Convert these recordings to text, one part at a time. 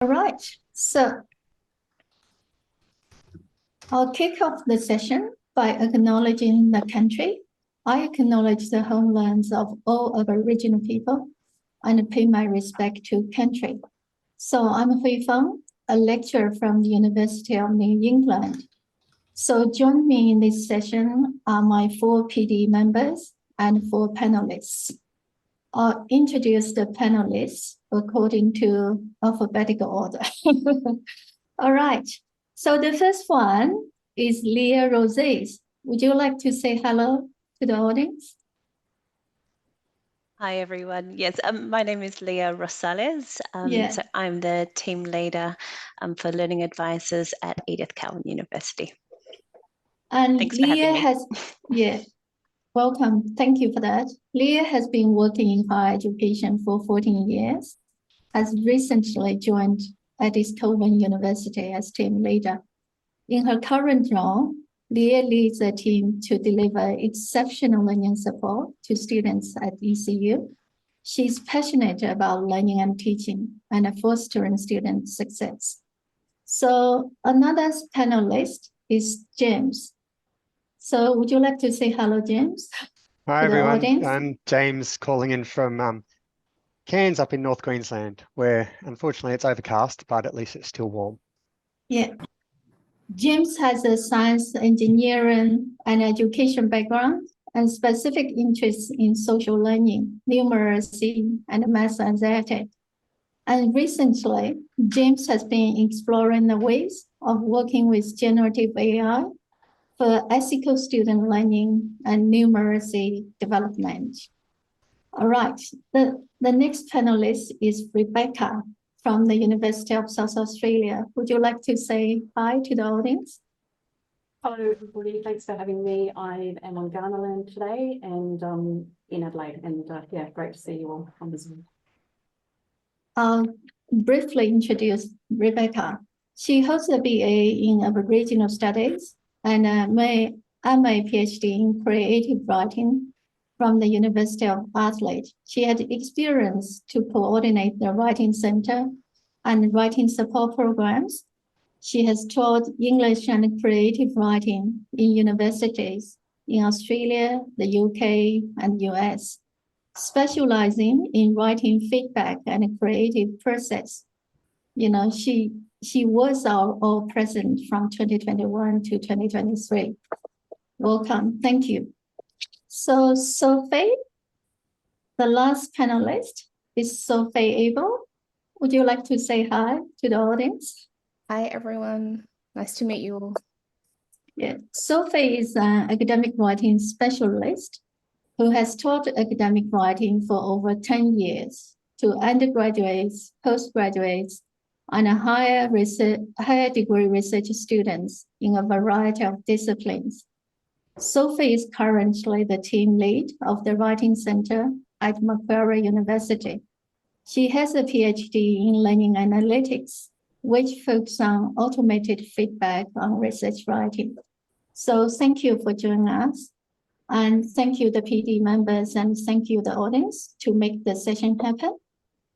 All right, so I'll kick off the session by acknowledging the country. I acknowledge the homelands of all Aboriginal people and pay my respect to country. So I'm Hui Feng, a lecturer from the University of New England. So join me in this session are my 4 PD members and 4 panelists. I'll introduce the panelists according to alphabetical order. All right, so the first one is Leah Rosales. Would you like to say hello to the audience? Hi, everyone. Yes, my name is Leah Rosales. So I'm the team leader for learning advisors at Edith Cowan University. And thanks Leah for having me. Welcome. Thank you for that. Leah has been working in higher education for 14 years, has recently joined Edith Cowan University as team leader. In her current role, Leah leads a team to deliver exceptional learning support to students at ECU. She's passionate about learning and teaching and fostering student success. So another panelist is James. So would you like to say hello, James? Hi, everyone. I'm James calling in from Cairns up in North Queensland, where unfortunately it's overcast, but at least it's still warm. Yeah. James has a science, engineering, and education background and specific interests in social learning, numeracy, and math anxiety. And recently, James has been exploring the ways of working with generative AI for ethical student learning and numeracy development. All right, the next panelist is Rebekah from the University of South Australia. Would you like to say hi to the audience? Hello, everybody. Thanks for having me. I am on Ghanaland today and in Adelaide. And yeah, great to see you all on the Zoom. I'll briefly introduce Rebekah. She holds a BA in Aboriginal Studies and a MA PhD in Creative Writing from the University of Adelaide. She had experience to coordinate the Writing Centre and writing support programs. She has taught English and creative writing in universities in Australia, the UK, and US, specializing in writing feedback and creative process. You know, she was our all present from 2021 to 2023. Welcome, thank you. So Sophie, the last panelist is Sophie Abel. Would you like to say hi to the audience? Hi, everyone. Nice to meet you all. Yeah, Sophie is an academic writing specialist who has taught academic writing for over 10 years to undergraduates, postgraduates, and higher degree research students in a variety of disciplines. Sophie is currently the team lead of the Writing Centre at Macquarie University. She has a PhD in learning analytics, which focuses on automated feedback on research writing. So thank you for joining us. And thank you, the PD members, and thank you, the audience, to make the session happen.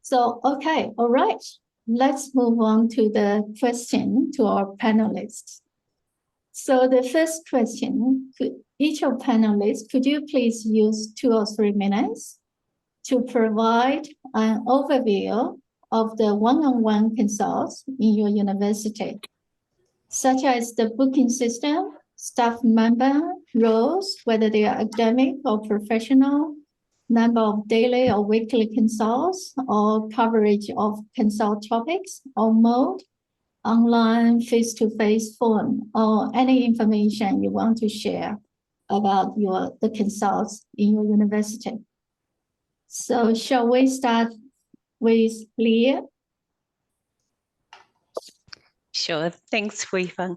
So, okay, all right. Let's move on to the question to our panelists. So the first question, each of panelists, could you please use 2 or 3 minutes to provide an overview of the one-on-one consults in your university, such as the booking system, staff member roles, whether they are academic or professional, number of daily or weekly consults, or coverage of consult topics, or mode, online, face-to-face, phone, or any information you want to share about the consults in your university. So shall we start with Leah? Sure, thanks, Hui Feng.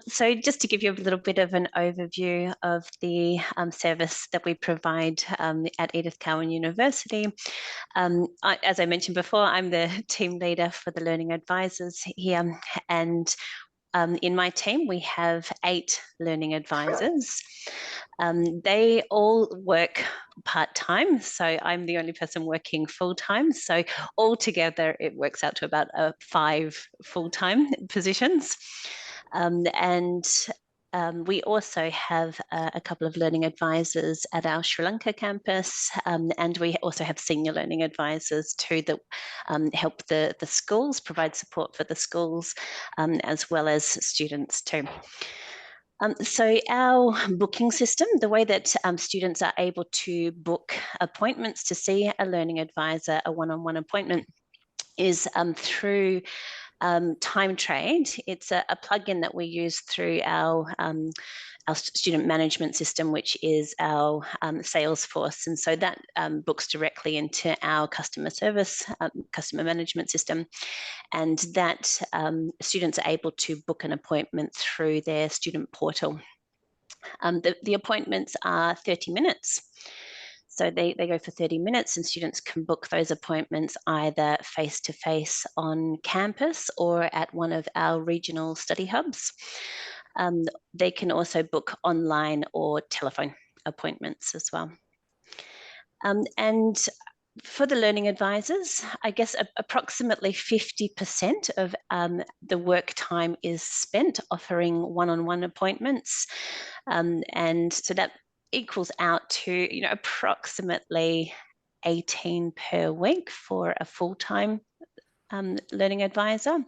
So just to give you a little bit of an overview of the service that we provide at Edith Cowan University. As I mentioned before, I'm the team leader for the learning advisors here, and in my team, we have 8 learning advisors. They all work part-time, so I'm the only person working full-time. So altogether, it works out to about 5 full-time positions. We also have a couple of learning advisors at our Sri Lanka campus, and we also have senior learning advisors too that help the schools, provide support for the schools, as well as students too. So our booking system, the way that students are able to book appointments to see a learning advisor, a one-on-one appointment, is through Time Trade. It's a plugin that we use through our student management system, which is our Salesforce. And so that books directly into our customer service, customer management system. And that students are able to book an appointment through their student portal. The appointments are 30 minutes. So they go for 30 minutes, and students can book those appointments either face-to-face on campus or at one of our regional study hubs. They can also book online or telephone appointments as well. And for the learning advisors, I guess approximately 50% of the work time is spent offering one-on-one appointments. And so that equals out to, approximately 18 per week for a full-time learning advisor.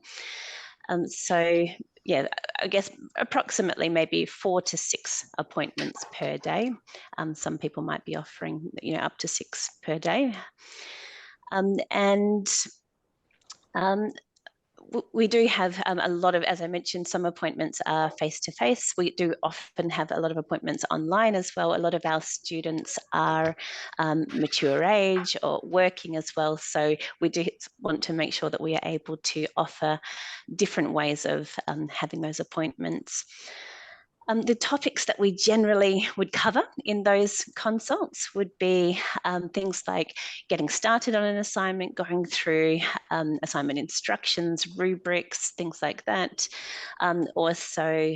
So yeah, I guess approximately maybe 4 to 6 appointments per day. Some people might be offering, up to 6 per day. We do have a lot of, as I mentioned, some appointments are face-to-face. We do often have a lot of appointments online as well. A lot of our students are mature age or working as well. So we do want to make sure that we are able to offer different ways of having those appointments. The topics that we generally would cover in those consults would be things like getting started on an assignment, going through assignment instructions, rubrics, things like that. Also,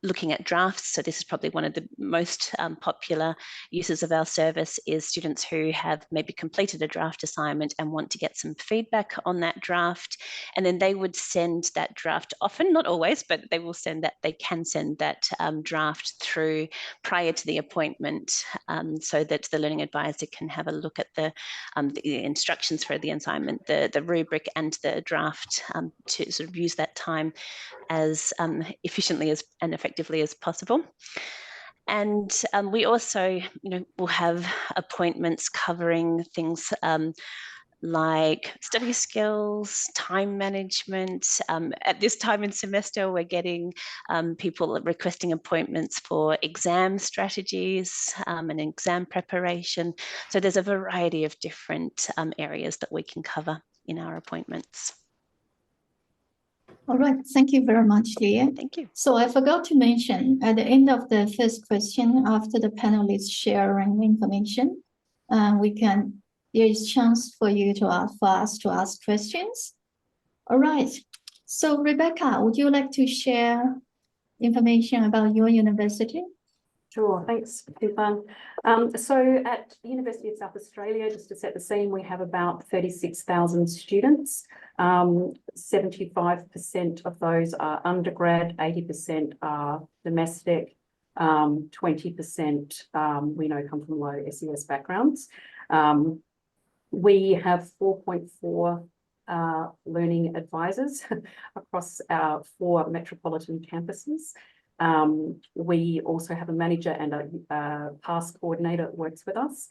looking at drafts. So this is probably one of the most popular uses of our service, is students who have maybe completed a draft assignment and want to get some feedback on that draft. And then they would send that draft, often, not always, but they will send that, they can send that draft through prior to the appointment, so that the learning advisor can have a look at the instructions for the assignment, the rubric and the draft, to sort of use that time as efficiently and effectively as possible. And we also, will have appointments covering things like study skills, time management. At this time in semester, we're getting people requesting appointments for exam strategies and exam preparation. So there's a variety of different areas that we can cover in our appointments. All right, thank you very much, Leah. Thank you. So I forgot to mention at the end of the first question, after the panelists sharing information, there is chance for you to us to ask questions. All right. So Rebekah, would you like to share information about your university? Sure, thanks, Stefan. So at the University of South Australia, just to set the scene, we have about 36,000 students. 75% of those are undergrad, 80% are domestic, 20% we know come from low SES backgrounds. We have 4.4 learning advisors across our 4 metropolitan campuses. We also have a manager and a PASS coordinator that works with us.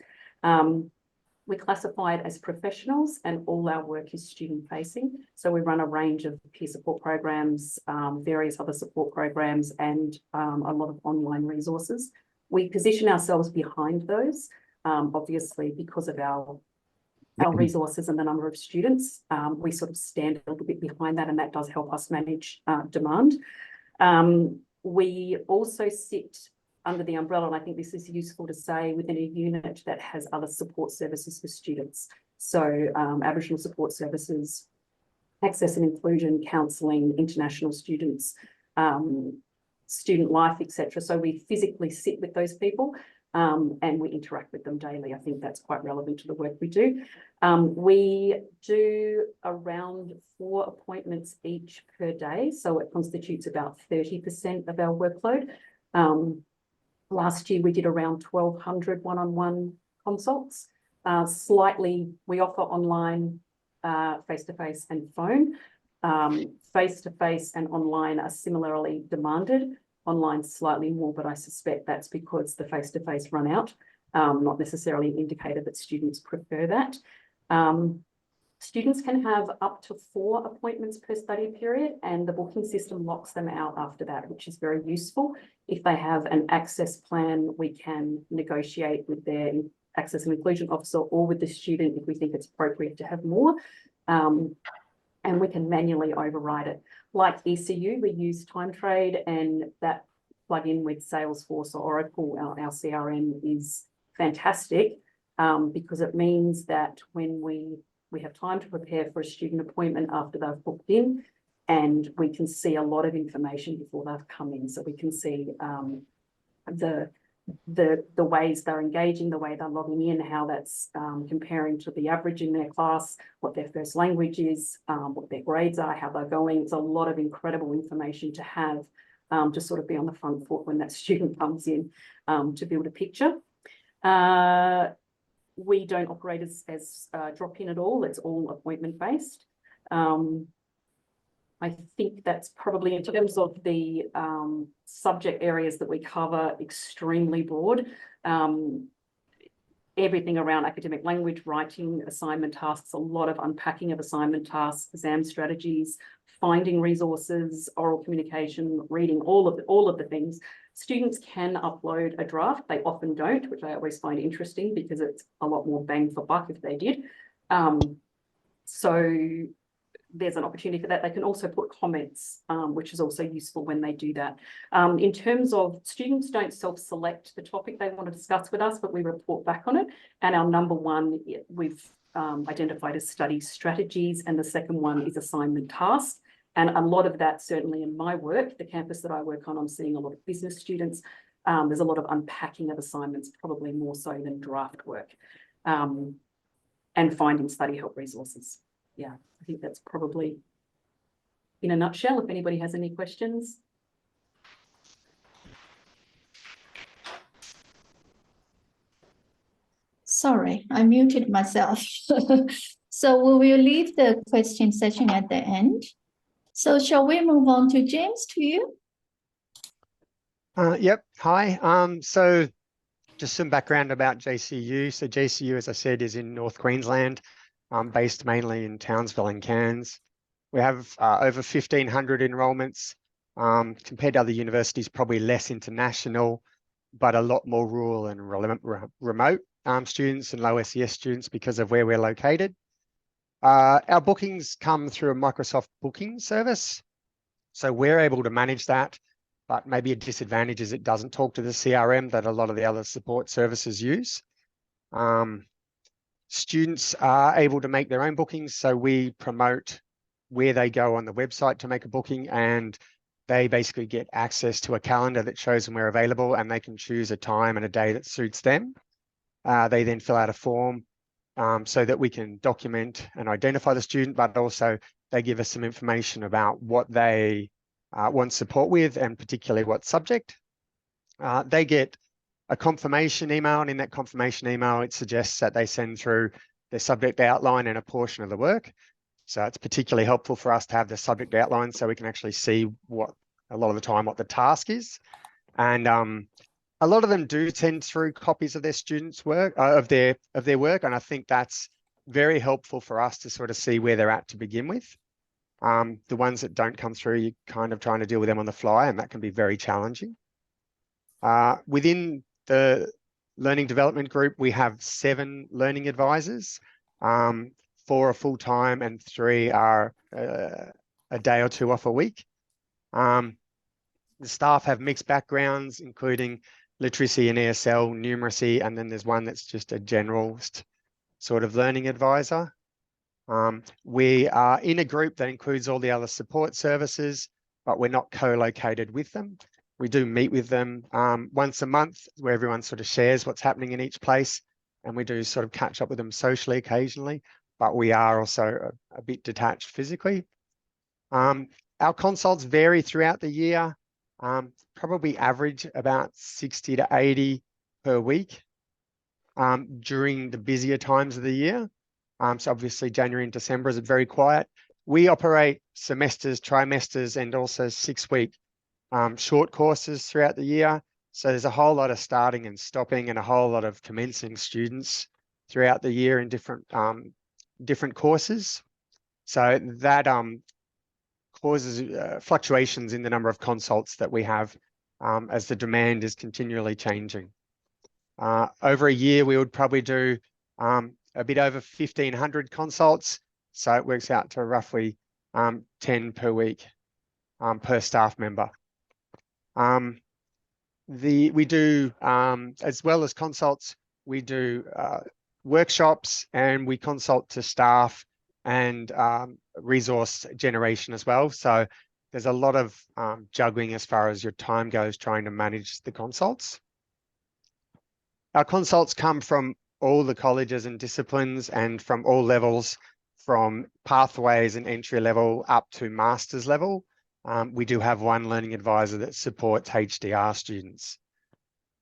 We're classified as professionals, and all our work is student facing. So we run a range of peer support programs, various other support programs, and a lot of online resources. We position ourselves behind those, obviously, because of our resources and the number of students. We sort of stand a little bit behind that, and that does help us manage demand. We also sit under the umbrella, and I think this is useful to say, within a unit that has other support services for students. So Aboriginal support services, access and inclusion, counselling, international students, student life, etc. So we physically sit with those people and we interact with them daily. I think that's quite relevant to the work we do. We do around 4 appointments each per day, so it constitutes about 30% of our workload. Last year we did around 1,200 one-on-one consults. We offer online, face-to-face and phone. Face-to-face and online are similarly demanded. Online slightly more, but I suspect that's because the face-to-face run out, not necessarily an indicator that students prefer that. Students can have up to 4 appointments per study period, and the booking system locks them out after that, which is very useful. If they have an access plan, we can negotiate with their access and inclusion officer or with the student if we think it's appropriate to have more. And we can manually override it. Like ECU, we use Time Trade, and that plug in with Salesforce or Oracle, our CRM, is fantastic because it means that when we have time to prepare for a student appointment after they've booked in, and we can see a lot of information before they've come in. So we can see the ways they're engaging, the way they're logging in, how that's comparing to the average in their class, what their first language is, what their grades are, how they're going. It's a lot of incredible information to have to sort of be on the front foot when that student comes in to build a picture. We don't operate as drop-in at all. It's all appointment-based. I think that's probably, in terms of the subject areas that we cover, extremely broad. Everything around academic language, writing, assignment tasks, a lot of unpacking of assignment tasks, exam strategies, finding resources, oral communication, reading, all of the things. Students can upload a draft. They often don't, which I always find interesting because it's a lot more bang for buck if they did. So there's an opportunity for that. They can also put comments, which is also useful when they do that. In terms of, students don't self-select the topic they want to discuss with us, but we report back on it. And our number one, we've identified as study strategies, and the second one is assignment tasks. And a lot of that, certainly in my work, the campus that I work on, I'm seeing a lot of business students. There's a lot of unpacking of assignments, probably more so than draft work, and finding study help resources. Yeah, I think that's probably in a nutshell. If anybody has any questions. Sorry, I muted myself. So we will leave the question session at the end. So shall we move on to James, to you? Yep. Hi. So just some background about JCU. So JCU, as I said, is in North Queensland, based mainly in Townsville and Cairns. We have over 1,500 enrolments. Compared to other universities, probably less international, but a lot more rural and remote students and low SES students because of where we're located. Our bookings come through a Microsoft booking service. So we're able to manage that, but maybe a disadvantage is it doesn't talk to the CRM that a lot of the other support services use. Students are able to make their own bookings. So we promote where they go on the website to make a booking, and they basically get access to a calendar that shows them where available, and they can choose a time and a day that suits them. They then fill out a form so that we can document and identify the student, but also they give us some information about what they want support with, and particularly what subject. They get a confirmation email, and in that confirmation email, it suggests that they send through their subject outline and a portion of the work. So it's particularly helpful for us to have the subject outline so we can actually see a lot of the time what the task is. And a lot of them do send through copies of their students' work, of their work, and I think that's very helpful for us to sort of see where they're at to begin with. The ones that don't come through, you're kind of trying to deal with them on the fly, and that can be very challenging. Within the learning development group, we have 7 learning advisors. 4 are full-time and 3 are a day or 2 off a week. The staff have mixed backgrounds, including literacy and ESL, numeracy, and then there's one that's just a generalist sort of learning advisor. We are in a group that includes all the other support services. but we're not co-located with them. We do meet with them once a month where everyone sort of shares what's happening in each place, and we do sort of catch up with them socially occasionally, but we are also a bit detached physically. Our consults vary throughout the year, probably average about 60 to 80 per week during the busier times of the year. So obviously January and December is very quiet. We operate semesters, trimesters, and also 6-week short courses throughout the year. So there's a whole lot of starting and stopping and a whole lot of commencing students throughout the year in different courses. So that causes fluctuations in the number of consults that we have as the demand is continually changing. Over a year, we would probably do a bit over 1,500 consults. So it works out to roughly 10 per week per staff member. We do, as well as consults, we do workshops, and we consult to staff and resource generation as well. So there's a lot of juggling as far as your time goes trying to manage the consults. Our consults come from all the colleges and disciplines and from all levels, from pathways and entry level up to master's level. We do have one learning advisor that supports HDR students.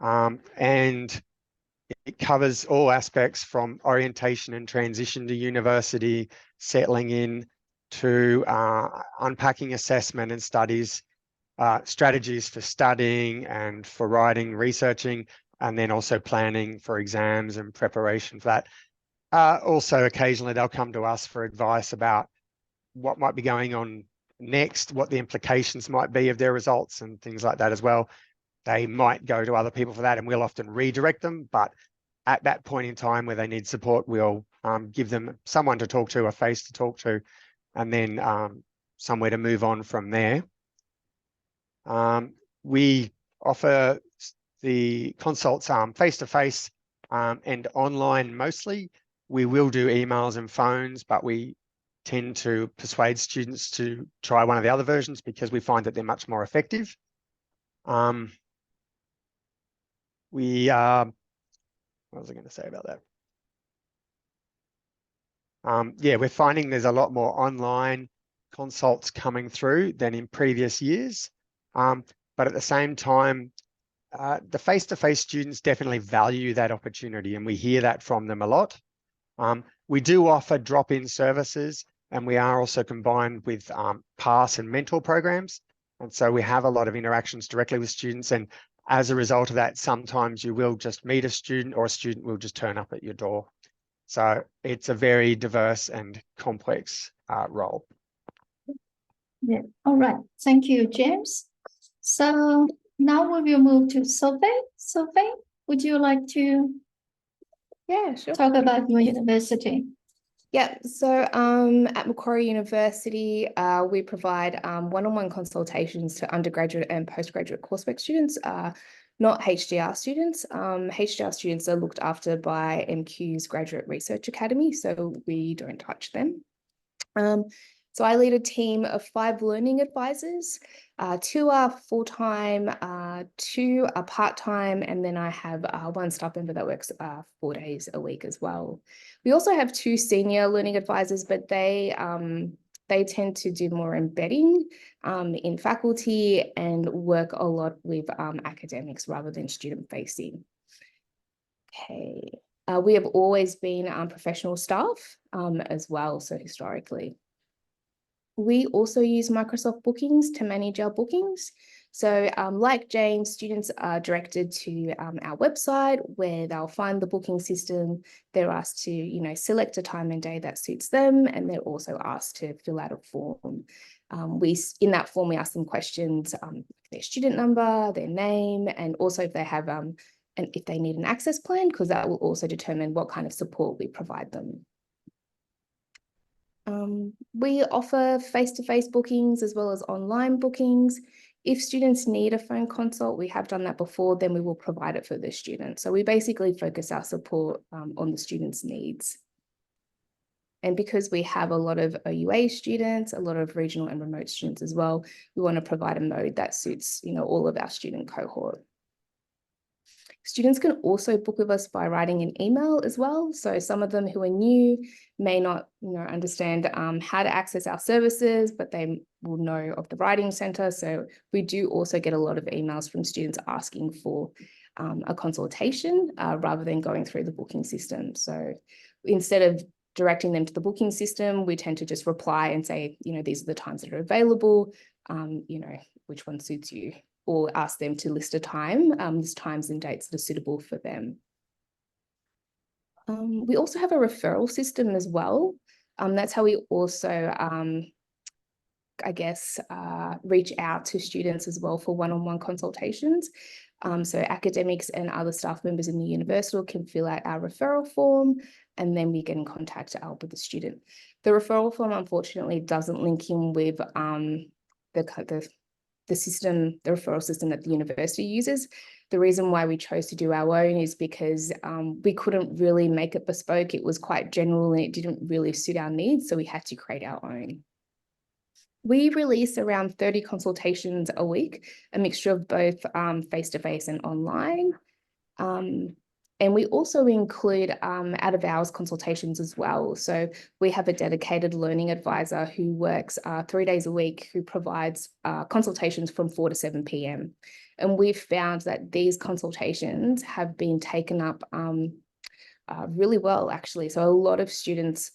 And it covers all aspects from orientation and transition to university, settling in, to unpacking assessment and studies, strategies for studying and for writing, researching, and then also planning for exams and preparation for that. Also, occasionally they'll come to us for advice about what might be going on next, what the implications might be of their results and things like that as well. They might go to other people for that, and we'll often redirect them. But at that point in time where they need support, we'll give them someone to talk to, a face to talk to, and then somewhere to move on from there. We offer the consults face-to-face and online mostly. We will do emails and phones, but we tend to persuade students to try one of the other versions because we find that they're much more effective. What was I going to say about that? Yeah, we're finding there's a lot more online consults coming through than in previous years. But at the same time, the face-to-face students definitely value that opportunity, and we hear that from them a lot. We do offer drop-in services, and we are also combined with pass and mentor programs. And so we have a lot of interactions directly with students, and as a result of that, sometimes you will just meet a student, or a student will just turn up at your door. So it's a very diverse and complex role. Yeah, all right. Thank you, James. So now we will move to Sophie. Sophie, would you like to Yeah, sure. talk about your university? Yeah, so at Macquarie University, we provide one-on-one consultations to undergraduate and postgraduate coursework students, not HDR students. HDR students are looked after by MQ's Graduate Research Academy, so we don't touch them. So I lead a team of 5 learning advisors. 2 are full-time, 2 are part-time, and then I have 1 staff member that works 4 days a week as well. We also have 2 senior learning advisors, but they tend to do more embedding in faculty and work a lot with academics rather than student-facing. Okay. We have always been professional staff as well, so historically. We also use Microsoft Bookings to manage our bookings. So like James, students are directed to our website where they'll find the booking system. They're asked to, select a time and day that suits them, and they're also asked to fill out a form. In that form, we ask them questions, their student number, their name, and also if they have and if they need an access plan, because that will also determine what kind of support we provide them. We offer face-to-face bookings as well as online bookings. If students need a phone consult, we have done that before, then we will provide it for the student. So we basically focus our support on the students' needs. And because we have a lot of OUA students, a lot of regional and remote students as well, we want to provide a mode that suits, all of our student cohort. Students can also book with us by writing an email as well. So some of them who are new may not, understand how to access our services, but they will know of the Writing Centre. So we do also get a lot of emails from students asking for a consultation rather than going through the booking system. So instead of directing them to the booking system, we tend to just reply and say, these are the times that are available, which one suits you, or ask them to list a time, times and dates that are suitable for them. We also have a referral system as well. That's how we also, reach out to students as well for one-on-one consultations. So academics and other staff members in the university can fill out our referral form, and then we get in contact with the student. The referral form, unfortunately, doesn't link in with the system, the referral system that the university uses. The reason why we chose to do our own is because we couldn't really make it bespoke. It was quite general and it didn't really suit our needs, so we had to create our own. We release around 30 consultations a week, a mixture of both face-to-face and online. And we also include out-of-hours consultations as well. So we have a dedicated learning advisor who works 3 days a week, who provides consultations from 4 to 7 p.m. And we've found that these consultations have been taken up really well, actually. So a lot of students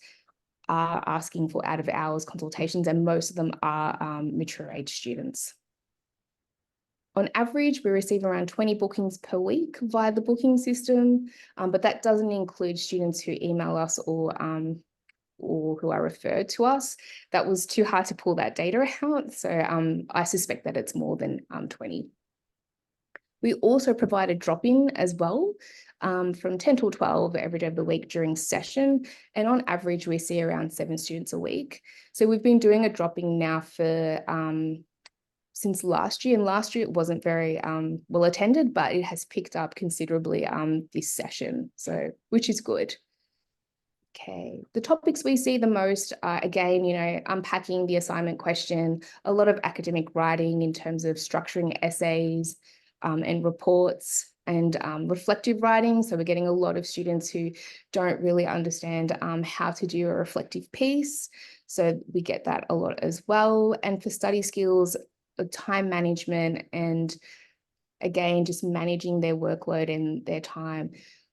are asking for out-of-hours consultations, and most of them are mature age students. On average, we receive around 20 bookings per week via the booking system, but that doesn't include students who email us or who are referred to us. That was too hard to pull that data out, so I suspect that it's more than 20. We also provide a drop-in as well, from 10 till 12 every day of the week during session. And on average, we see around 7 students a week. So we've been doing a drop-in now for since last year. And last year it wasn't very well attended, but it has picked up considerably this session, so which is good. Okay, the topics we see the most are, again, unpacking the assignment question, a lot of academic writing in terms of structuring essays, and reports, and reflective writing. So we're getting a lot of students who don't really understand how to do a reflective piece. So we get that a lot as well. And for study skills, time management, and again, just managing their workload and their time.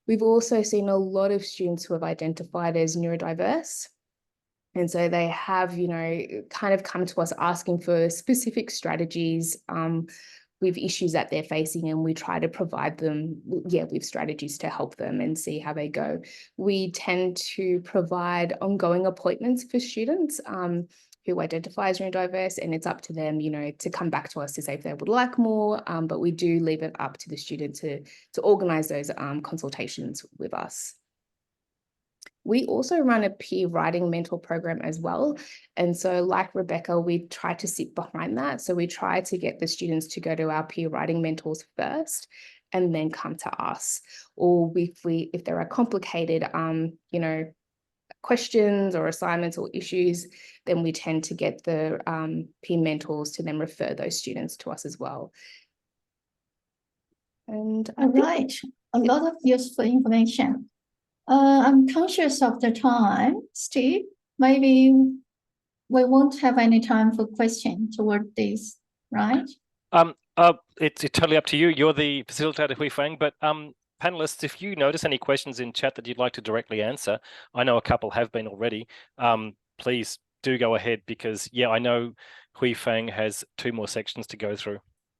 We've also seen a lot of students who have identified as neurodiverse. And so they have, kind of come to us asking for specific strategies with issues that they're facing, and we try to provide them with strategies to help them and see how they go. We tend to provide ongoing appointments for students who identify as neurodiverse, and it's up to them, to come back to us to say if they would like more, but we do leave it up to the student to organise those consultations with us. We also run a peer writing mentor program as well. And so like Rebekah, we try to sit behind that. So we try to get the students to go to our peer writing mentors first and then come to us. Or if there are complicated, questions or assignments or issues, then we tend to get the peer mentors to then refer those students to us as well. And All right, a lot of useful information. I'm conscious of the time, Steve. Maybe we won't have any time for questions toward this, right? It's totally up to you. You're the facilitator, Hui Fang, but panelists, if you notice any questions in chat that you'd like to directly answer, I know a couple have been already, please do go ahead, because I know Hui Fang has 2 more sections to go through.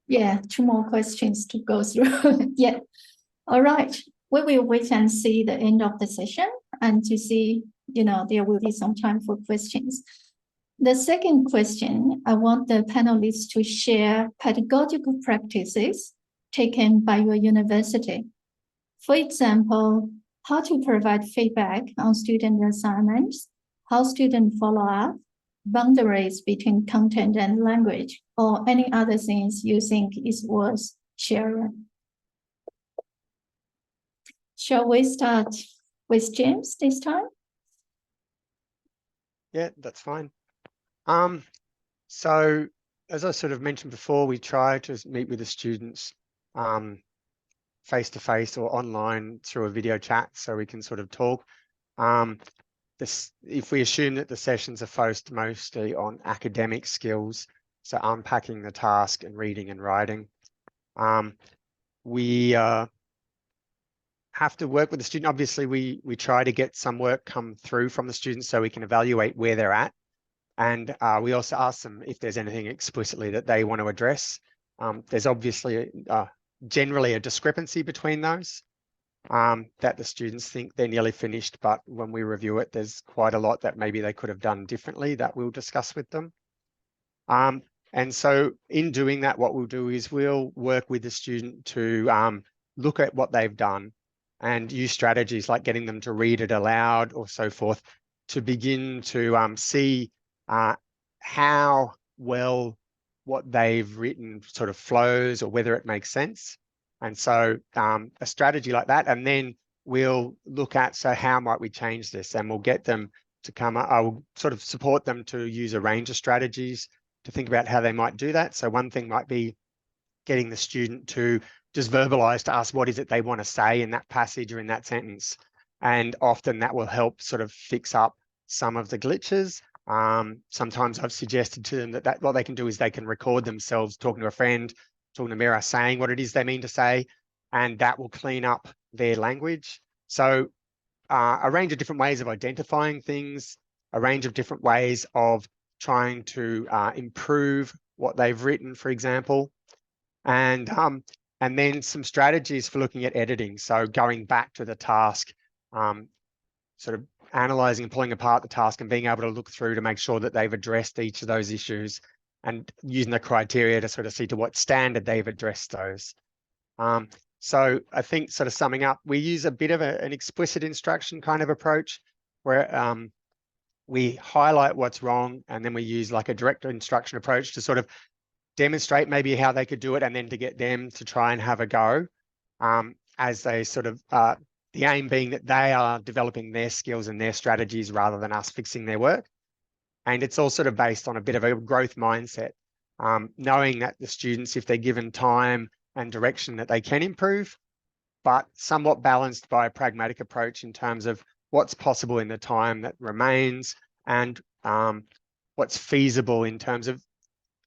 Yeah, 2 more questions to go through. Yeah, all right. We will wait and see the end of the session and to see, there will be some time for questions. The second question, I want the panelists to share pedagogical practices taken by your university. For example, how to provide feedback on student assignments, how students follow up, boundaries between content and language, or any other things you think is worth sharing. Shall we start with James this time? Yeah, that's fine. So as I sort of mentioned before, we try to meet with the students face to face or online through a video chat so we can sort of talk. If we assume that the sessions are focused mostly on academic skills, so unpacking the task and reading and writing, we have to work with the student. Obviously, we try to get some work come through from the students so we can evaluate where they're at. And we also ask them if there's anything explicitly that they want to address. There's obviously generally a discrepancy between those that the students think they're nearly finished, but when we review it, there's quite a lot that maybe they could have done differently that we'll discuss with them. And so in doing that, what we'll do is we'll work with the student to look at what they've done and use strategies like getting them to read it aloud or so forth to begin to see how well what they've written sort of flows or whether it makes sense. And so a strategy like that, and then we'll look at, so how might we change this? And we'll get them to come up, I'll sort of support them to use a range of strategies to think about how they might do that. So one thing might be getting the student to just verbalize to us what is it they want to say in that passage or in that sentence. And often that will help sort of fix up some of the glitches. Sometimes I've suggested to them that what they can do is they can record themselves talking to a friend, talking to a mirror, saying what it is they mean to say, and that will clean up their language. So a range of different ways of identifying things, a range of different ways of trying to improve what they've written, for example, and then some strategies for looking at editing. So going back to the task, sort of analyzing and pulling apart the task and being able to look through to make sure that they've addressed each of those issues and using the criteria to sort of see to what standard they've addressed those. So I think sort of summing up, we use a bit of an explicit instruction kind of approach where we highlight what's wrong and then we use like a direct instruction approach to sort of demonstrate maybe how they could do it and then to get them to try and have a go as they sort of, the aim being that they are developing their skills and their strategies rather than us fixing their work. And it's all sort of based on a bit of a growth mindset, knowing that the students, if they're given time and direction, that they can improve, but somewhat balanced by a pragmatic approach in terms of what's possible in the time that remains and what's feasible in terms of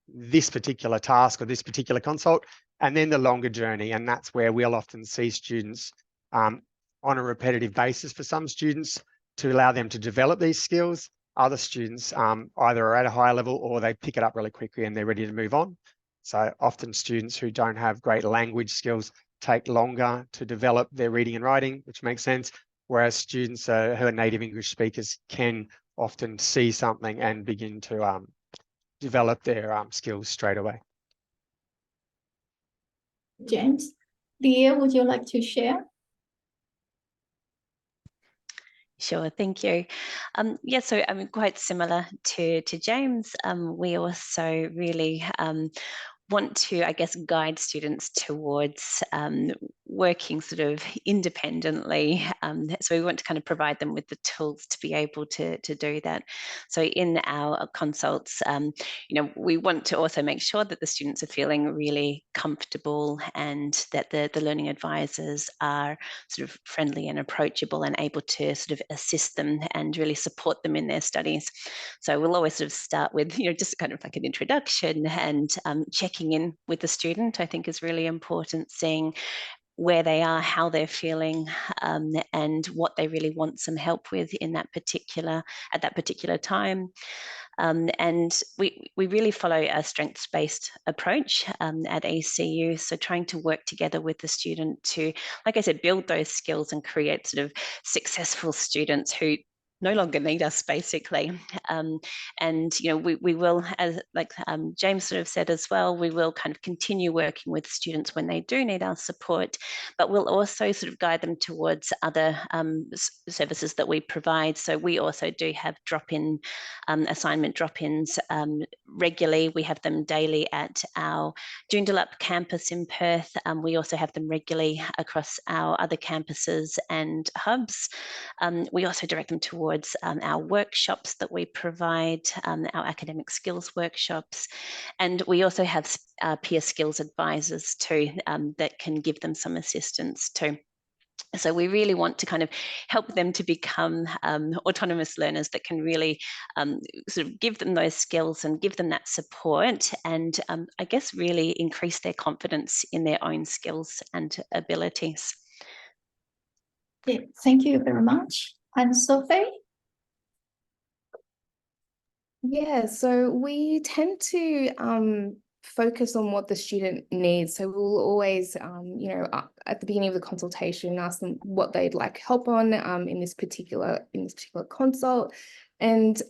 this particular task or this particular consult, and then the longer journey. And that's where we'll often see students on a repetitive basis for some students to allow them to develop these skills. Other students either are at a higher level or they pick it up really quickly and they're ready to move on. So often students who don't have great language skills take longer to develop their reading and writing, which makes sense. Whereas students who are native English speakers can often see something and begin to develop their skills straight away. James. Leah, would you like to share? Sure, thank you. Yeah, so I mean, quite similar to James. We also really want to, I guess, guide students towards working sort of independently. So we want to kind of provide them with the tools to be able to do that. So in our consults, you know, we want to also make sure that the students are feeling really comfortable and that the learning advisors are sort of friendly and approachable and able to sort of assist them and really support them in their studies. So we'll always sort of start with, you know, just kind of like an introduction and checking in with the student, I think is really important, seeing where they are, how they're feeling, and what they really want some help with in that particular, at that particular time. And we really follow a strengths-based approach at ECU. So trying to work together with the student to, like I said, build those skills and create sort of successful students who no longer need us, basically. And you know, we will, as like James sort of said as well, we will kind of continue working with students when they do need our support, but we'll also sort of guide them towards other services that we provide. So we also do have drop-in assignment drop-ins regularly. We have them daily at our Joondalup campus in Perth. We also have them regularly across our other campuses and hubs. We also direct them towards towards our workshops that we provide, our academic skills workshops. And we also have peer skills advisors too, that can give them some assistance too. So we really want to kind of help them to become autonomous learners that can really sort of give them those skills and give them that support, and I guess really increase their confidence in their own skills and abilities. Yeah, thank you very much. And Sophie? Yeah, so we tend to focus on what the student needs. So we'll always, at the beginning of the consultation, ask them what they'd like help on in this particular consult, and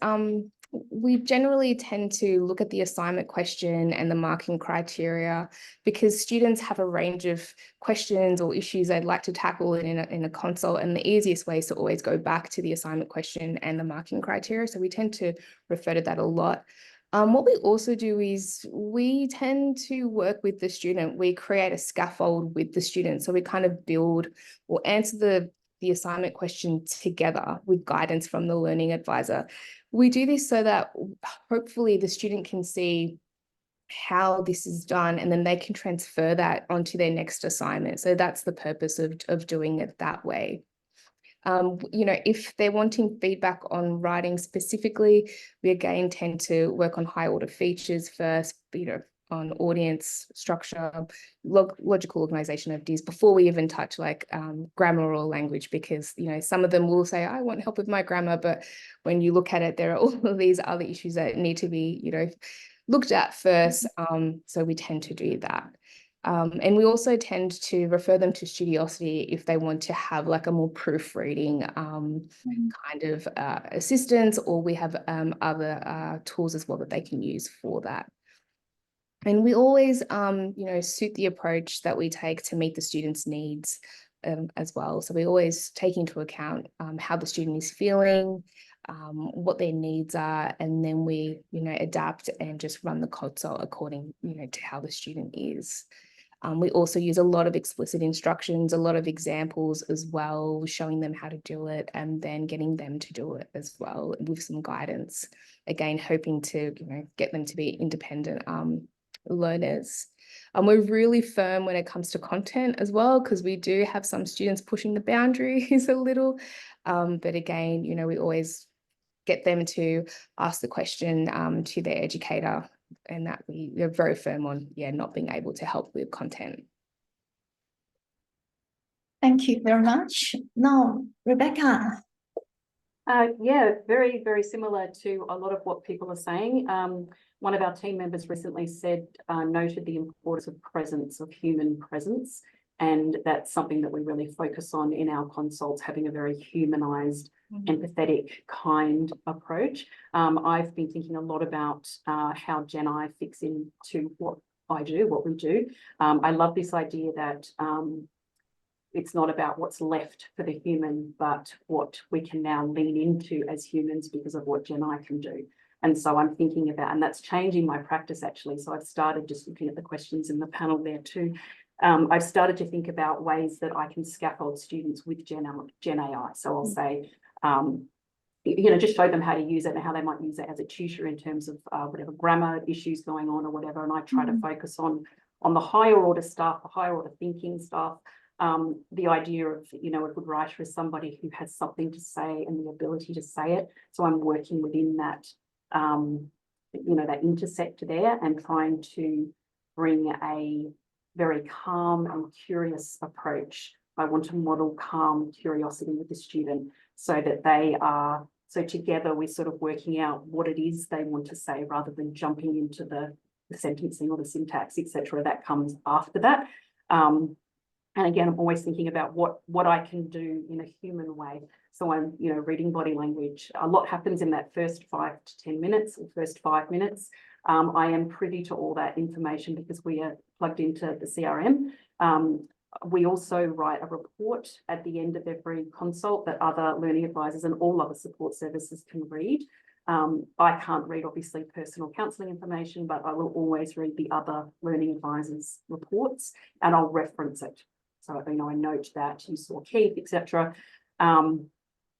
we generally tend to look at the assignment question and the marking criteria, because students have a range of questions or issues they'd like to tackle in a consult, and the easiest way is to always go back to the assignment question and the marking criteria. So we tend to refer to that a lot. What we also do is we tend to work with the student. We create a scaffold with the student. So we kind of build or answer the assignment question together with guidance from the learning advisor. We do this so that hopefully the student can see how this is done, and then they can transfer that onto their next assignment. So that's the purpose of doing it that way. If they're wanting feedback on writing specifically, we again tend to work on high order features first, on audience structure, logical organization of these before we even touch like grammar or language, because some of them will say, I want help with my grammar, but when you look at it, there are all of these other issues that need to be looked at first. So we tend to do that. And we also tend to refer them to Studiosity if they want to have like a more proofreading kind of assistance, or we have other tools as well that they can use for that. And we always, suit the approach that we take to meet the students' needs as well. So we always take into account how the student is feeling, what their needs are, and then we, adapt and just run the consult according, to how the student is. We also use a lot of explicit instructions, a lot of examples as well, showing them how to do it and then getting them to do it as well with some guidance. Again, hoping to, get them to be independent learners. We're really firm when it comes to content as well, because we do have some students pushing the boundaries a little. But again, we always get them to ask the question to their educator, and that we're very firm on, not being able to help with content. Thank you very much. Now, Rebekah. Yeah, very, very similar to a lot of what people are saying. One of our team members recently noted the importance of presence, of human presence. And that's something that we really focus on in our consults, having a very humanized, empathetic, kind approach. I've been thinking a lot about how Gen I fits into what I do, what we do. I love this idea that it's not about what's left for the human, but what we can now lean into as humans because of what Gen I can do. And so I'm thinking about, and that's changing my practice actually. So I've started just looking at the questions in the panel there too. I've started to think about ways that I can scaffold students with Gen AI. So I'll say, just show them how to use it and how they might use it as a tutor in terms of whatever grammar issues going on or whatever. And I try to focus on the higher order stuff, the higher order thinking stuff. The idea of, a good writer is somebody who has something to say and the ability to say it. So I'm working within that, that intersect there and trying to bring a very calm and curious approach. I want to model calm curiosity with the student so that so together we're sort of working out what it is they want to say rather than jumping into the sentencing or the syntax, etc. That comes after that. And again, I'm always thinking about what I can do in a human way. So I'm, reading body language. A lot happens in that first 5 to 10 minutes or first 5 minutes. I am privy to all that information because we are plugged into the CRM. We also write a report at the end of every consult that other learning advisors and all other support services can read. I can't read, obviously, personal counselling information, but I will always read the other learning advisors' reports and I'll reference it. So, I note that you saw Keith, etc.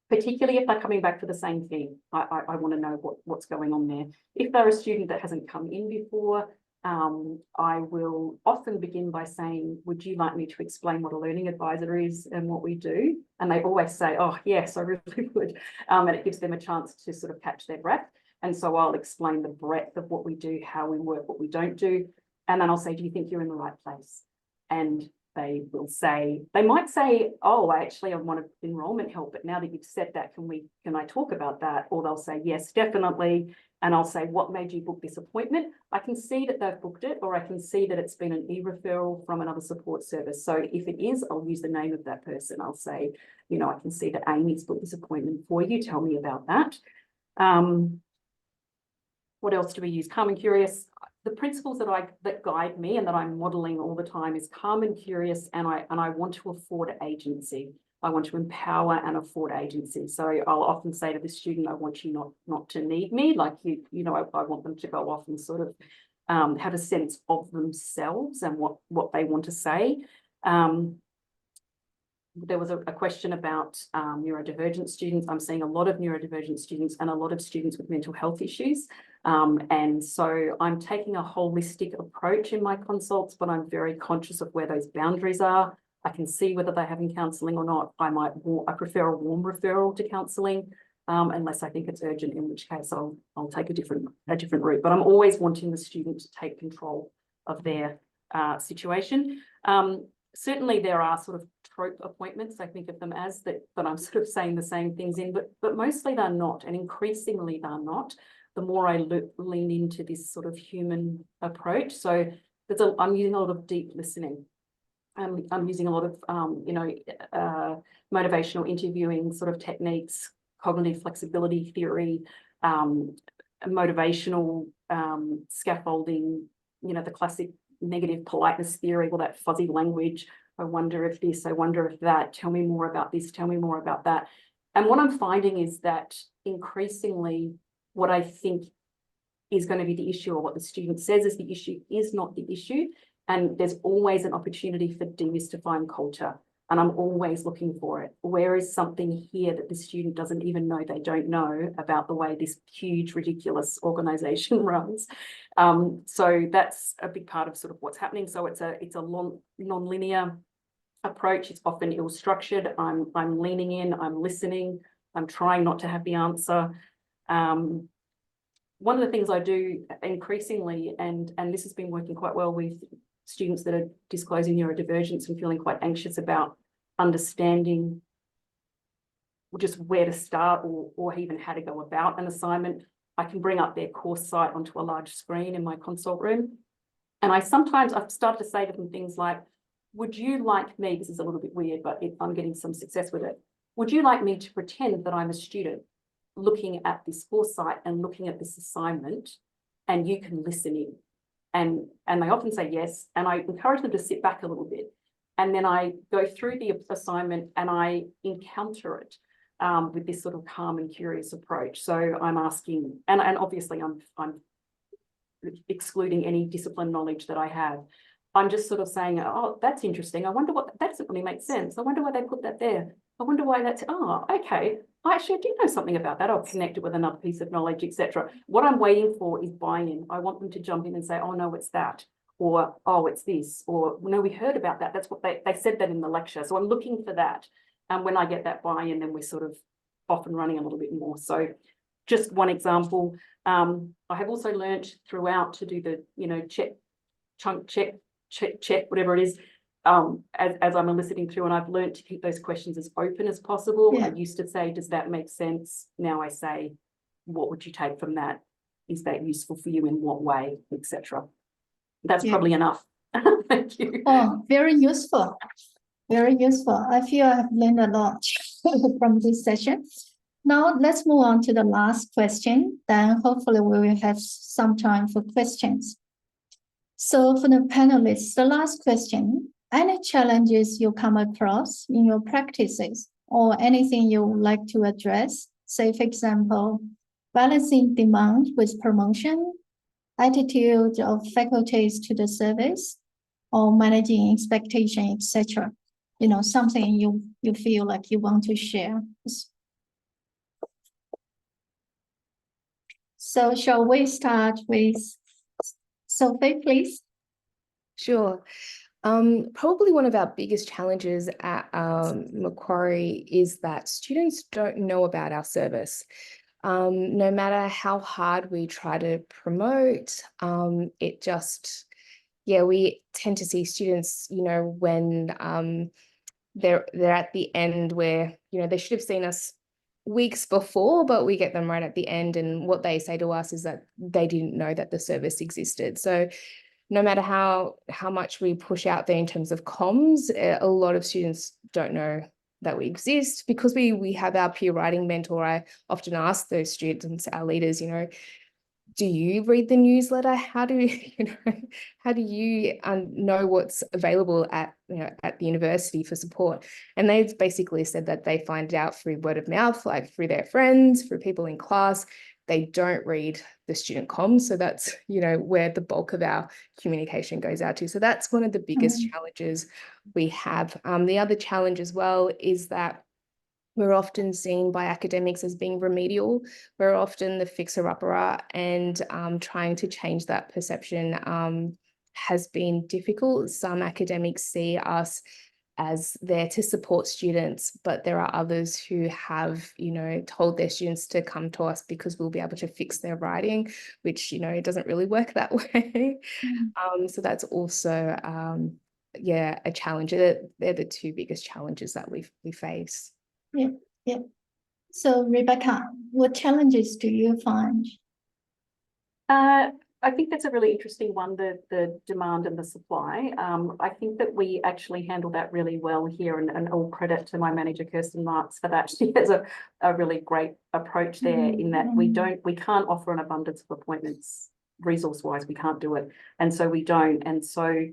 particularly if they're coming back for the same thing. I want to know what's going on there. If they're a student that hasn't come in before, I will often begin by saying, would you like me to explain what a learning advisor is and what we do? And they always say, oh, yes, I really would. And it gives them a chance to sort of catch their breath. And so I'll explain the breadth of what we do, how we work, what we don't do. And then I'll say, do you think you're in the right place? And they will say, they might say, oh, actually, I want enrollment help, but now that you've said that, can I talk about that? Or they'll say, yes, definitely. And I'll say, what made you book this appointment? I can see that they've booked it, or I can see that it's been an e-referral from another support service. So if it is, I'll use the name of that person. I'll say, you know, I can see that Amy's booked this appointment for you. Tell me about that. What else do we use? Calm and curious. The principles that guide me and that I'm modeling all the time is calm and curious, and I want to afford agency. I want to empower and afford agency. So I'll often say to the student, I want you not to need me, like you know, I want them to go off and sort of have a sense of themselves and what they want to say. There was a question about neurodivergent students. I'm seeing a lot of neurodivergent students and a lot of students with mental health issues. And so I'm taking a holistic approach in my consults, but I'm very conscious of where those boundaries are. I can see whether they're having counselling or not. I prefer a warm referral to counselling, unless I think it's urgent, in which case I'll take a different route. But I'm always wanting the student to take control of their situation. Certainly there are sort of trope appointments, I think of them as that, but I'm sort of saying the same things in, but mostly they're not, and increasingly they're not. The more I lean into this sort of human approach. So I'm using a lot of deep listening. I'm using a lot of, motivational interviewing sort of techniques, cognitive flexibility theory, motivational scaffolding, you know, the classic negative politeness theory, all that fuzzy language. I wonder if this, I wonder if that, tell me more about this, tell me more about that. And what I'm finding is that increasingly what I think is going to be the issue, or what the student says is the issue, is not the issue. And there's always an opportunity for demystifying culture. And I'm always looking for it. Where is something here that the student doesn't even know they don't know about the way this huge, ridiculous organisation runs? So that's a big part of sort of what's happening. So it's a non-linear approach. It's often ill-structured. I'm leaning in, I'm listening, I'm trying not to have the answer. One of the things I do increasingly, and this has been working quite well with students that are disclosing neurodivergence and feeling quite anxious about understanding just where to start or even how to go about an assignment, I can bring up their course site onto a large screen in my consult room. And I've started to say to them things like, would you like me, this is a little bit weird, but I'm getting some success with it. Would you like me to pretend that I'm a student looking at this course site and looking at this assignment, and you can listen in? And they often say yes, and I encourage them to sit back a little bit. And then I go through the assignment and I encounter it with this sort of calm and curious approach. So I'm asking, and obviously I'm excluding any discipline knowledge that I have. I'm just sort of saying, oh, that's interesting. I wonder that doesn't really make sense. I wonder why they put that there. I wonder why okay. I do know something about that. I'll connect it with another piece of knowledge, etc. What I'm waiting for is buy-in. I want them to jump in and say, oh, no, it's that. Or, oh, it's this. Or, no, we heard about that. That's what they said that in the lecture. So I'm looking for that. And when I get that buy-in, then we're sort of off and running a little bit more. So just one example. I have also learned throughout to do the, check, whatever it is. As I'm eliciting through, and I've learned to keep those questions as open as possible. Yeah. I used to say, does that make sense? Now I say, what would you take from that? Is that useful for you in what way, etc. That's probably enough. Thank you. Oh, very useful. Very useful. I feel I've learned a lot from this session. Now let's move on to the last question. Then hopefully we will have some time for questions. So for the panelists, the last question. Any challenges you come across in your practices or anything you would like to address? Say, for example, balancing demand with promotion, attitude of faculties to the service, or managing expectation, etc. Something you feel like you want to share. So shall we start with Sophie, please? Sure. Probably one of our biggest challenges at Macquarie is that students don't know about our service. No matter how hard we try to promote, it just, yeah, we tend to see students, you know, when they're at the end where, you know, they should have seen us weeks before, but we get them right at the end. And what they say to us is that they didn't know that the service existed. So no matter how much we push out there in terms of comms, a lot of students don't know that we exist. Because we have our peer writing mentor, I often ask those students, our leaders, you know, do you read the newsletter? How do you know what's available at at the university for support? And they've basically said that they find out through word of mouth, like through their friends, through people in class. They don't read the student comms. So that's, you know, where the bulk of our communication goes out to. So that's one of the biggest challenges we have. The other challenge as well is that we're often seen by academics as being remedial. We're often the fixer-upper, and trying to change that perception has been difficult. Some academics see us as there to support students, but there are others who have, you know, told their students to come to us because we'll be able to fix their writing, which, you know, it doesn't really work that way. So that's also, yeah, a challenge. They're the two biggest challenges that we face. Yeah. So Rebekah, what challenges do you find? I think that's a really interesting one, the demand and the supply. I think that we actually handle that really well here, and all credit to my manager, Kirsten Marks, for that. She has a really great approach there in that we can't offer an abundance of appointments resource-wise, we can't do it. And so we don't. And so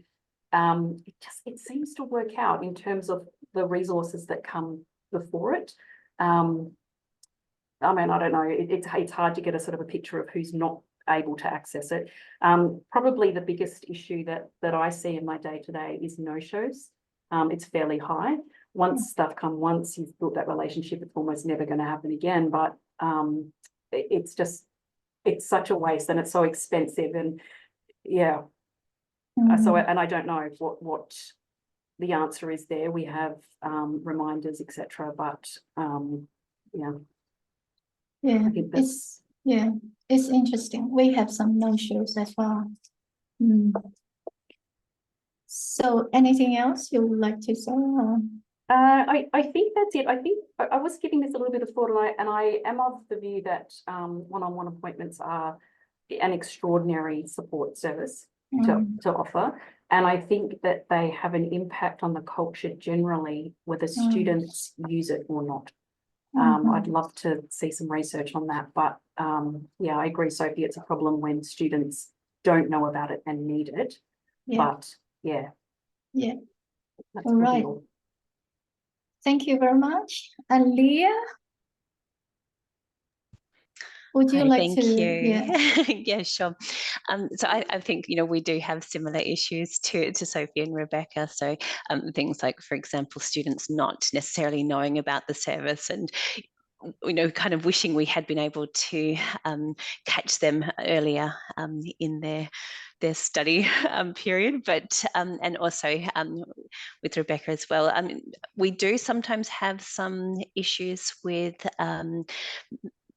it seems to work out in terms of the resources that come before it. I mean, I don't know, it's hard to get a sort of a picture of who's not able to access it. Probably the biggest issue that I see in my day-to-day is no-shows. It's fairly high. Once stuff come once, you've built that relationship, it's almost never going to happen again. But it's such a waste, and it's so expensive, and yeah. So, and I don't know what the answer is there. We have reminders, etc. But yeah. Yeah, I think that's it's interesting. We have some no-shows as well. So anything else you would like to say? I think that's it. I think I was giving this a little bit of thought, and I am of the view that one-on-one appointments are an extraordinary support service to offer. And I think that they have an impact on the culture generally, whether students use it or not. I'd love to see some research on that, but yeah, I agree, Sophie, it's a problem when students don't know about it and need it. But yeah. That's all right. cool. Thank you very much. And Leah, would you like thank to? you. Yeah, sure. So I think, you know, we do have similar issues to Sophie and Rebekah. So things like, for example, students not necessarily knowing about the service, and you know, kind of wishing we had been able to catch them earlier in their study period, but and also with Rebekah as well. We do sometimes have some issues with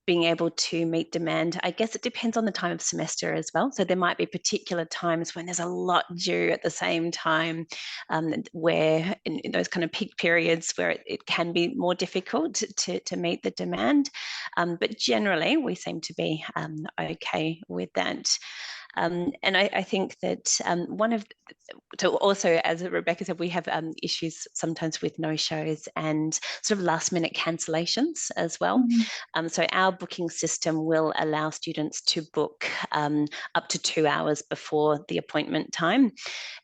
being able to meet demand. I guess it depends on the time of semester as well. So there might be particular times when there's a lot due at the same time, where in those kind of peak periods where it can be more difficult to meet the demand. But generally, we seem to be okay with that. And I think that so also, as Rebekah said, we have issues sometimes with no-shows and sort of last-minute cancellations as well. So our booking system will allow students to book up to 2 hours before the appointment time.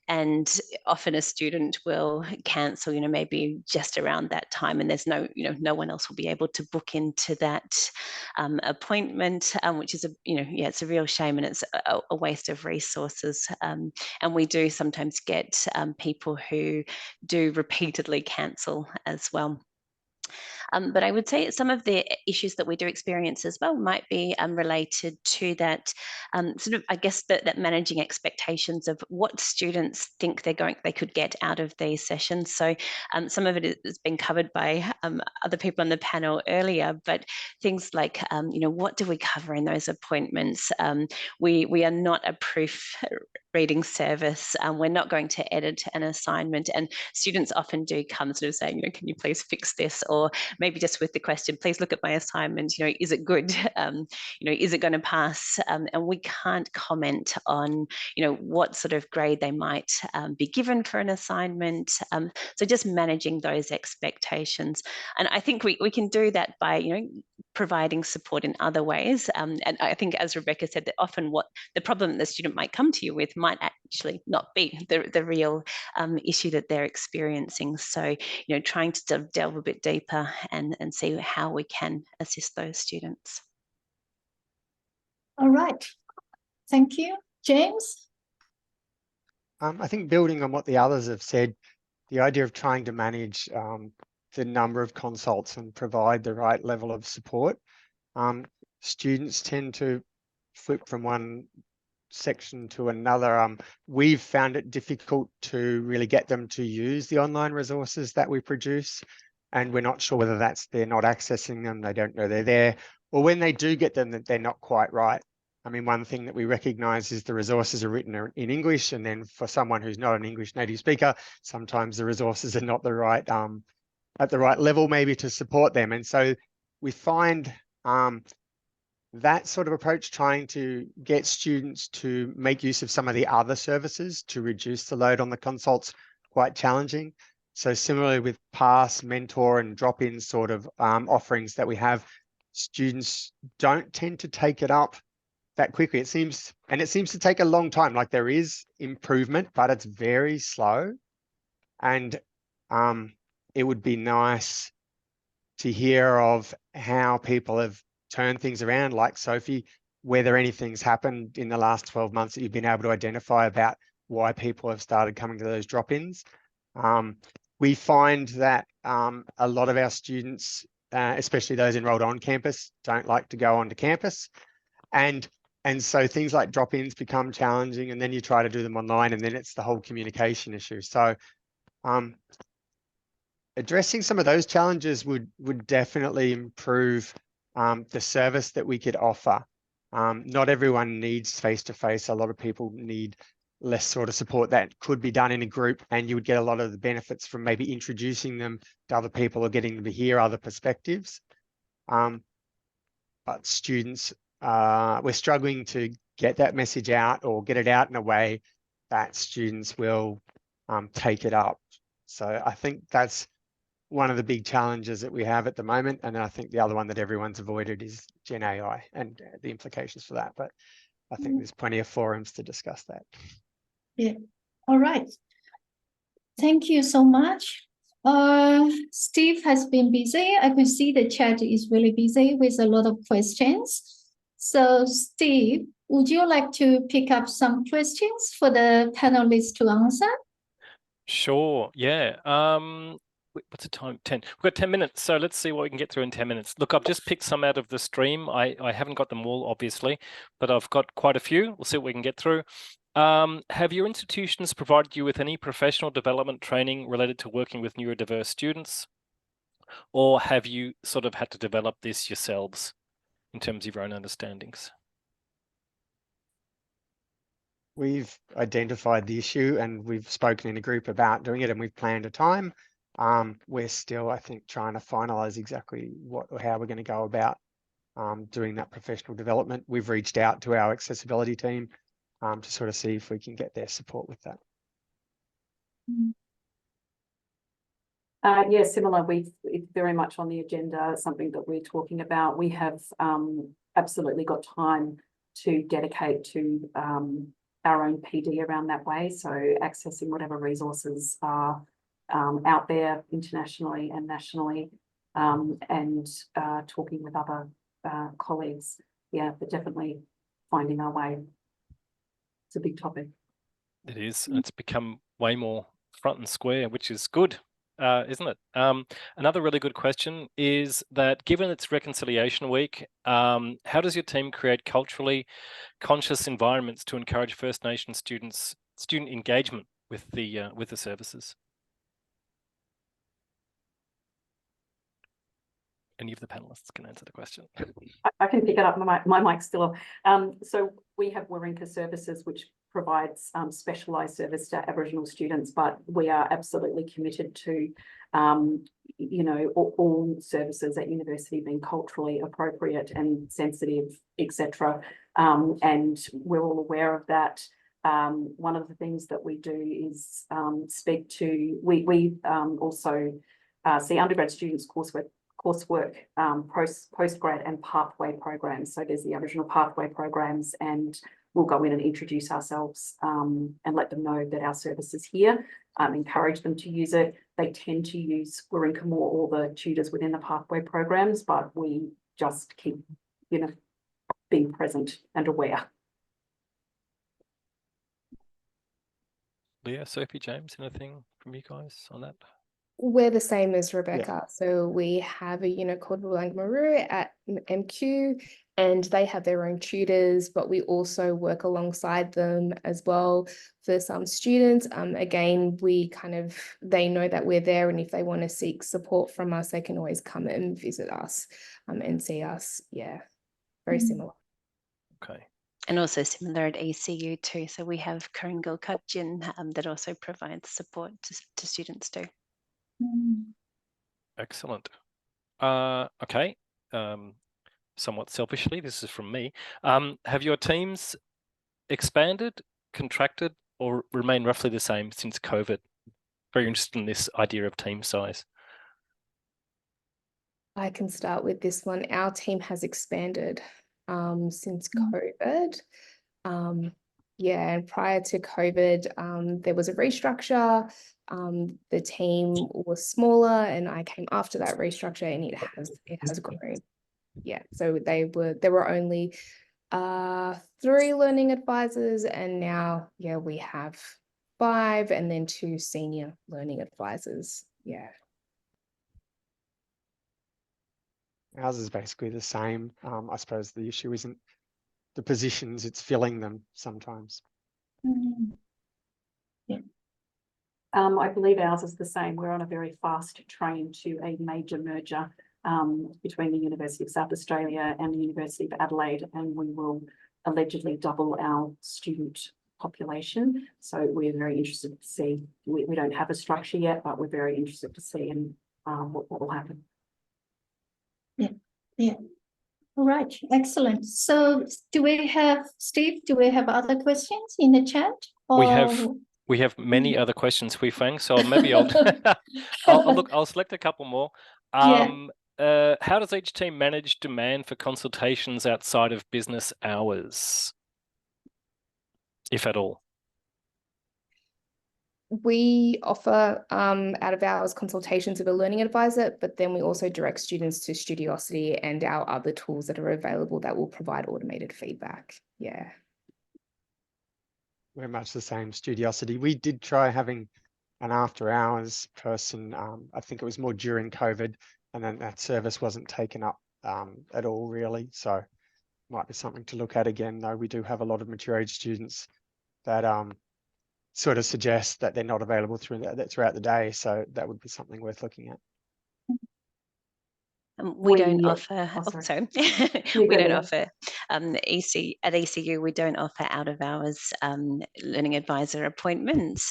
And often a student will cancel, you know, maybe just around that time, and there's no one else will be able to book into that appointment, which is it's a real shame, and it's a waste of resources. And we do sometimes get people who do repeatedly cancel as well. But I would say some of the issues that we do experience as well might be related to that sort of, I guess, that managing expectations of what students think they could get out of these sessions. So some of it has been covered by other people on the panel earlier, but things like, what do we cover in those appointments? We are not a proofreading service. We're not going to edit an assignment, and students often do come sort of saying, can you please fix this? Or maybe just with the question, please look at my assignment, is it good? Is it going to pass? And we can't comment on, what sort of grade they might be given for an assignment. So just managing those expectations. And I think we can do that by, providing support in other ways. And I think, as Rebekah said, that often what the problem the student might come to you with might actually not be the real issue that they're experiencing. So, trying to delve a bit deeper and see how we can assist those students. All right. Thank you. James? I think building on what the others have said, the idea of trying to manage the number of consults and provide the right level of support. Students tend to flip from one section to another. We've found it difficult to really get them to use the online resources that we produce, and we're not sure whether they're not accessing them, they don't know they're there, or when they do get them, that they're not quite right. I mean, one thing that we recognize is the resources are written in English, and then for someone who's not an English native speaker, sometimes the resources are not the right at the right level maybe to support them. And so we find that sort of approach, trying to get students to make use of some of the other services to reduce the load on the consults, quite challenging. So similarly with Pass, Mentor and drop-in sort of offerings that we have, students don't tend to take it up that quickly. It seems to take a long time. Like, there is improvement, but it's very slow. And it would be nice to hear of how people have turned things around, like Sophie, whether anything's happened in the last 12 months that you've been able to identify about why people have started coming to those drop-ins. We find that a lot of our students, especially those enrolled on campus, don't like to go onto campus. And so things like drop-ins become challenging, and then you try to do them online, and then it's the whole communication issue. So addressing some of those challenges would definitely improve the service that we could offer. Not everyone needs face-to-face. A lot of people need less sort of support that could be done in a group, and you would get a lot of the benefits from maybe introducing them to other people or getting them to hear other perspectives. But students, we're struggling to get that message out, or get it out in a way that students will take it up. So I think that's one of the big challenges that we have at the moment. And I think the other one that everyone's avoided is Gen AI and the implications for that. But I think there's plenty of forums to discuss that. Yeah. All right. Thank you so much. Steve has been busy. I can see the chat is really busy with a lot of questions. So Steve, would you like to pick up some questions for the panelists to answer? Sure, yeah. What's the time? 10. We've got 10 minutes, so let's see what we can get through in 10 minutes. Look, I've just picked some out of the stream. I haven't got them all, obviously, but I've got quite a few. We'll see what we can get through. Have your institutions provided you with any professional development training related to working with neurodiverse students? Or have you sort of had to develop this yourselves in terms of your own understandings? We've identified the issue, and we've spoken in a group about doing it, and we've planned a time. We're still, I think, trying to finalize exactly what or how we're going to go about doing that professional development. We've reached out to our accessibility team to sort of see if we can get their support with that. Yeah, similar. It's very much on the agenda, something that we're talking about. We have absolutely got time to dedicate to our own PD around that way. So accessing whatever resources are out there internationally and nationally, and talking with other colleagues. Yeah, but definitely finding our way. It's a big topic. It is. And it's become way more front and square, which is good. isn't it? Another really good question is that given it's Reconciliation Week, how does your team create culturally conscious environments to encourage First Nations student engagement with the services? Any of the panelists can answer the question. I can pick it up. My mic's still on. So we have Warringah Services, which provides specialised service to Aboriginal students, but we are absolutely committed to, you know, all services at university being culturally appropriate and sensitive, etc. And we're all aware of that. One of the things that we do is speak to. We also see undergrad students coursework, postgrad and pathway programs. So there's the Aboriginal pathway programs, and we'll go in and introduce ourselves and let them know that our service is here, encourage them to use it. They tend to use Warringah more, all the tutors within the pathway programs, but we just keep, you know, being present and aware. Leah, Sophie, James, anything from you guys on that? We're the same as Rebekah. So we have a unit called Wurundjeri at MQ, and they have their own tutors, but we also work alongside them as well for some students. Again, they know that we're there, and if they want to seek support from us, they can always come and visit us and see us. Yeah, very similar. Okay. And also similar at ECU too. So we have Karingal Kutjin that also provides support to students too. Excellent. Okay. Somewhat selfishly, this is from me. Have your teams expanded, contracted, or remain roughly the same since COVID? Very interested in this idea of team size. I can start with this one. Our team has expanded since COVID. Yeah, and prior to COVID, there was a restructure. The team was smaller, and I came after that restructure, and it has grown. Yeah, so there were only 3 learning advisors, and now we have 5, and then 2 senior learning advisors. Yeah. Ours is basically the same. I suppose the issue isn't the positions, it's filling them sometimes. Yeah. I believe ours is the same. We're on a very fast train to a major merger between the University of South Australia and the University of Adelaide, and we will allegedly double our student population. So we're very interested to see. We don't have a structure yet, but we're very interested to see what will happen. Yeah. All right, excellent. So do we have, Steve, do we have other questions in the chat? We have many other questions, Hui Fang, so maybe I'll I'll select a couple more. How does each team manage demand for consultations outside of business hours, if at all? We offer out of hours consultations with a learning advisor, but then we also direct students to Studiosity and our other tools that are available that will provide automated feedback. Yeah. We're much the same, Studiosity. We did try having an after hours person. I think it was more during COVID, and then that service wasn't taken up at all really. So might be something to look at again, though. We do have a lot of mature age students that sort of suggest that they're not available throughout the day. So that would be something worth looking at. We don't offer, sorry. we don't offer at ECU, we don't offer out of hours learning advisor appointments,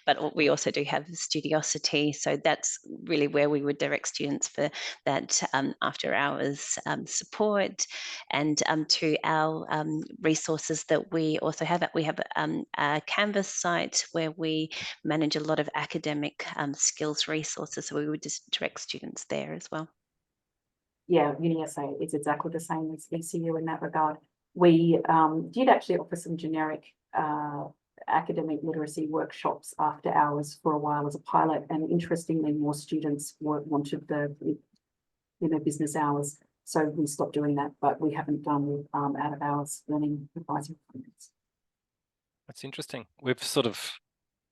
but we also do have Studiosity. So that's really where we would direct students for that after hours support. And to our resources that we also have, we have a Canvas site where we manage a lot of academic skills resources. So we would just direct students there as well. Yeah, UniSA, it's exactly the same as ECU in that regard. We did actually offer some generic academic literacy workshops after hours for a while as a pilot, and interestingly, more students wanted the business hours, so we stopped doing that. But we haven't done out of hours learning advisory appointments. That's interesting. We've sort of,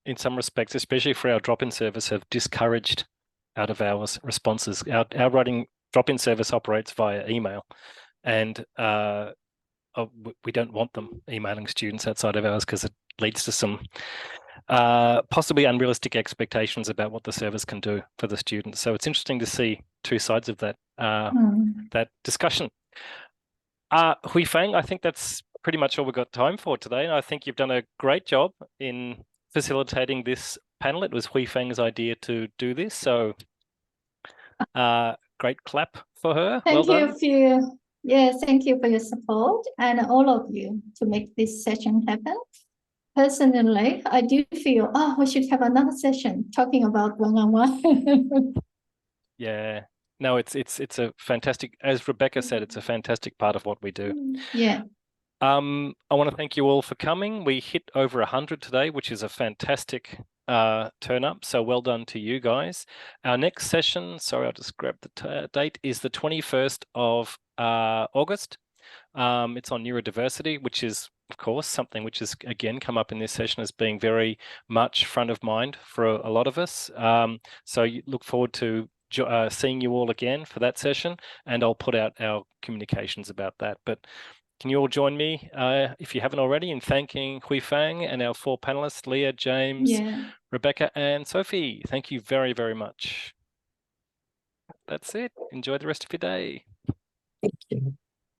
in some respects, especially for our drop-in service, have discouraged out of hours responses. Our writing drop-in service operates via email, and we don't want them emailing students outside of hours because it leads to some possibly unrealistic expectations about what the service can do for the students. So it's interesting to see two sides of that that discussion. Hui Fang, I think that's pretty much all we've got time for today. And I think you've done a great job in facilitating this panel. It was Hui Fang's idea to do this. So great clap for her. Thank Well you done. for your, yeah, thank you for your support and all of you to make this session happen. Personally, I do feel, oh, we should have another session talking about one-on-one. Yeah. No, it's a fantastic, as Rebekah said, it's a fantastic part of what we do. Yeah. I want to thank you all for coming. We hit over 100 today, which is a fantastic turn up. So well done to you guys. Our next session, sorry, I'll just grab the date, is the 21st of August. It's on neurodiversity, which is, of course, something which has, again, come up in this session as being very much front of mind for a lot of us. So you look forward to seeing you all again for that session, and I'll put out our communications about that. But can you all join me, if you haven't already, in thanking Hui Fang and our 4 panelists, Leah, James, Rebekah, and Sophie. Thank you very, very much. That's it. Enjoy the rest of your day. Thank you.